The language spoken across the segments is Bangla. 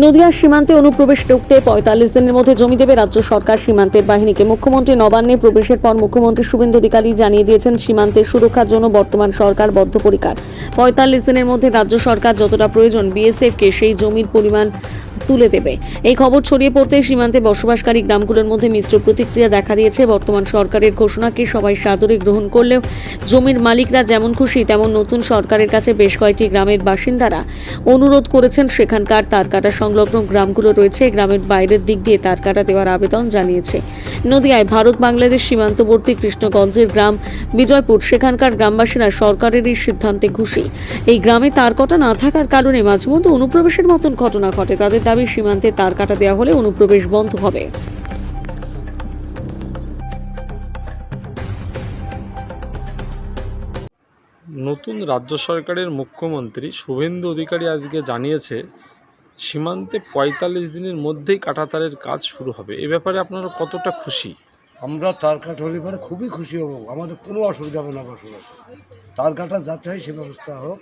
নদিয়ার সীমান্তে অনুপ্রবেশ রুখতে ৪৫ দিনের মধ্যে জমি দেবে রাজ্য সরকার সীমান্তের বাহিনীকে। মুখ্যমন্ত্রী নবান্নে প্রবেশের পর মুখ্যমন্ত্রী শুভেন্দু অধিকারী জানিয়ে দিয়েছেন, সীমান্তের সুরক্ষার জন্য বর্তমান সরকার বদ্ধপরিকর। ৪৫ দিনের মধ্যে রাজ্য সরকার যতটা প্রয়োজন বিএসএফকে সেই জমির পরিমাণ তুলে দেবে। এই খবর ছড়িয়ে পড়তে সীমান্তে বসবাসকারী গ্রামগুলোর মধ্যে মিশ্র প্রতিক্রিয়া দেখা দিয়েছে। বর্তমান সরকারের ঘোষণাকে সবাই সাদরে গ্রহণ করলেও জমির মালিকরা যেমন খুশি, তেমন নতুন সরকারের কাছে বেশ কয়েকটি গ্রামের বাসিন্দারা অনুরোধ করেছেন। সেখানকার তারকাটা সংলগ্ন গ্রামগুলো রয়েছে, গ্রামের বাইরের দিক দিয়ে তারকাটা দেওয়ার আবেদন জানিয়েছে। নদিয়ায় ভারত বাংলাদেশ সীমান্তবর্তী কৃষ্ণগঞ্জের গ্রাম বিজয়পুর, সেখানকার গ্রামবাসীরা সরকারের এই সিদ্ধান্তে খুশি। এই গ্রামে তারকাটা না থাকার কারণে মাঝে মধ্যে অনুপ্রবেশের মতন ঘটনা ঘটে। তাদের দাবি, সীমান্তে তারকাটা দেওয়া হলে অনুপ্রবেশ বন্ধ হবে। নতুন রাজ্য সরকারের মুখ্যমন্ত্রী শুভেন্দু অধিকারী আজকে জানিয়েছে, সীমান্তে ৪৫ দিনের মধ্যেই কাঁটাতারের কাজ শুরু হবে। এ ব্যাপারে আপনারা কতটা খুশি? আমরা তার কাটা হলে পরে খুবই খুশি হব, আমাদের কোনো অসুবিধা হবে না বসবাস। তার কাটা যাতে হয় সে ব্যবস্থা হোক,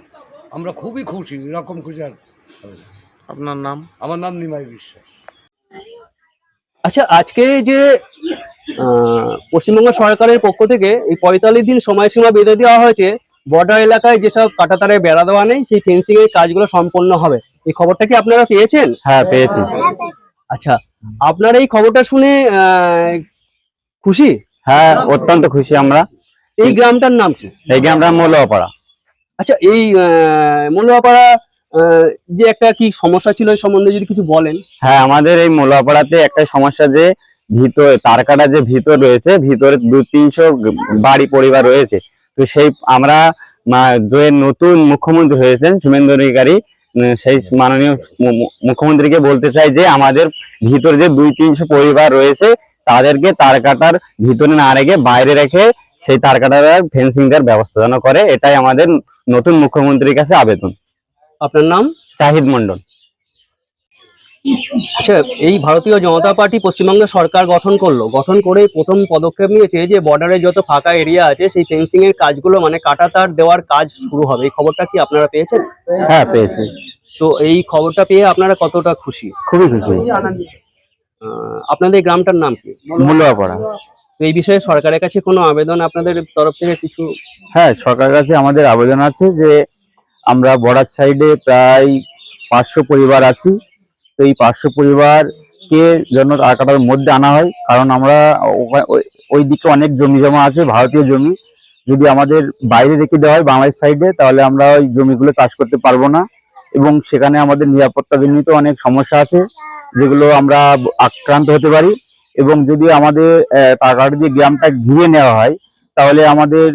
আমরা খুবই খুশি, এরকম খুশি আর হবে না। আপনার নাম? আমার নাম নিমাই বিশ্বাস। আচ্ছা, আজকে যে পশ্চিমবঙ্গ সরকারের পক্ষ থেকে এই ৪৫ দিন সময়সীমা বেঁধে দেওয়া হয়েছে, বর্ডার এলাকায় যেসব কাঁটাতারে বেড়া দেওয়া নেই সেই ফেন্সিং এর কাজগুলো সম্পন্ন হবে, এই খবরটা কি আপনারা পেয়েছেন? হ্যাঁ, পেয়েছি। আচ্ছা, আপনারা এই খবরটা শুনে খুশি? হ্যাঁ, অত্যন্ত খুশি আমরা। এই গ্রামটার নাম কি? এই গ্রামটা মৌলপাড়া। আচ্ছা, এই মৌলপাড়া যে একটা কি সমস্যা ছিল এই সম্বন্ধে যদি কিছু বলেন। হ্যাঁ, আমাদের এই মৌলপাড়াতে একটা সমস্যা যে ভিতরে তারকাটা যে ভিতর রয়েছে, ভিতরে ২-৩০০ বাড়ি পরিবার রয়েছে। তো সেই আমরা যে নতুন মুখ্যমন্ত্রী হয়েছেন শুভেন্দু অধিকারী, সেই মাননীয় মুখ্যমন্ত্রীকে বলতে চাই যে আমাদের ভিতরে যে ২-৩০০ পরিবার রয়েছে তাদেরকে তারকাটার ভিতরে না রেখে বাইরে রেখে সেই তারকাটার ফেন্সিং এর ব্যবস্থা যেন করে, এটাই আমাদের নতুন মুখ্যমন্ত্রীর কাছে আবেদন। আপনার নাম? চাহিদ মন্ডল। আচ্ছা, এই ভারতীয় জনতা পার্টি পশ্চিমবঙ্গ সরকার গঠন করে প্রথম পদক্ষেপ নিয়েছে যে বর্ডারে যত ফাঁকা এরিয়া আছে সেই ফেন্সিং এর কাজগুলো মানে কাঁটাতার দেওয়ার কাজ শুরু হবে। এই খবরটা কি আপনারা পেয়েছেন? হ্যাঁ, পেয়েছি। তো এই খবরটা পেয়ে আপনারা কতটা খুশি? খুবই খুশি। আপনাদের গ্রামটার নাম কি? মৌলপাড়া। তো এই বিষয়ে সরকারের কাছে কোনো আবেদন আপনাদের তরফ থেকে কিছু? হ্যাঁ, সরকারের কাছে আমাদের আবেদন আছে যে আমরা বর্ডার সাইডে প্রায় ৫০০ পরিবার আছি। তো এই ৫০০ পরিবারকে যেন টাকাটার মধ্যে আনা হয়, কারণ আমরা ওই দিকে অনেক জমি জমা আছে, ভারতীয় জমি। যদি আমাদের বাইরে রেখে দেওয়া হয় বাংলাদেশ সাইডে, তাহলে আমরা ওই জমিগুলো চাষ করতে পারবো না, এবং সেখানে আমাদের নিরাপত্তাজনিত অনেক সমস্যা আছে যেগুলো আমরা আক্রান্ত হতে পারি। এবং যদি আমাদের টাকাটা দিয়ে গ্রামটা ঘিরে নেওয়া হয়, তাহলে আমাদের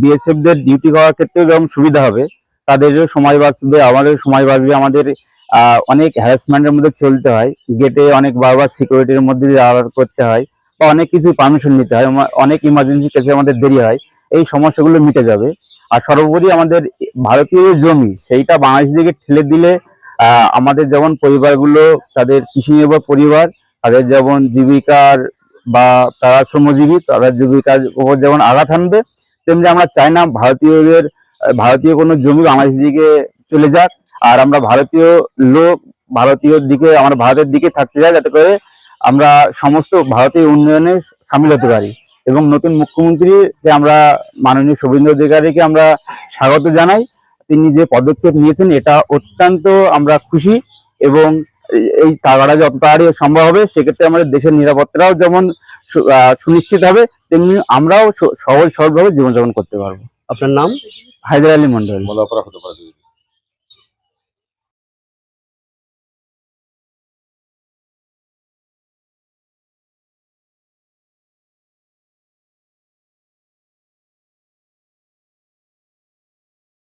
বিএসএফ দের ডিউটি করার ক্ষেত্রেও যেমন সুবিধা হবে, তাদেরও সময় বাঁচবে, আমাদের সময় বাঁচবে। আমাদের অনেক হ্যারাসমেন্টের মধ্যে চলতে হয়, গেটে অনেক বারবার সিকিউরিটির মধ্যে করতে হয়, বা অনেক কিছু পারমিশন নিতে হয়, অনেক ইমার্জেন্সি কেসে আমাদের দেরি হয়। এই সমস্যাগুলো মিটে যাবে। আর সর্বোপরি আমাদের ভারতীয় যে জমি সেইটা বাংলাদেশ দিকে ঠেলে দিলে আমাদের যেমন পরিবারগুলো, তাদের কৃষি নির্ভর পরিবার, তাদের যেমন জীবিকার বা তারা শ্রমজীবী, তাদের জীবিকার উপর যেমন আঘাত আনবে, তেমনি আমরা চাই না ভারতীয় কোনো জমি বাংলাদেশ দিকে চলে যাক। আর আমরা ভারতীয় লোক, ভারতীয় দিকে, আমরা ভারতের দিকে থাকতে চাই, যাতে করে আমরা সমস্ত ভারতীয় উন্নয়নে সামিল হতে পারি। এবং নতুন মুখ্যমন্ত্রীকে আমরা, মাননীয় শুভেন্দু অধিকারীকে আমরা স্বাগত জানাই। তিনি যে পদক্ষেপ নিয়েছেন এটা অত্যন্ত আমরা খুশি, এবং এই টাকাটা যত তাড়াতাড়ি সম্ভব হবে, সেক্ষেত্রে আমাদের দেশের নিরাপত্তাও যেমন সুনিশ্চিত হবে, তেমনি আমরাও সহজ সরলভাবে জীবনযাপন করতে পারবো। আপনার নাম? হায়দার আলী মন্ডল।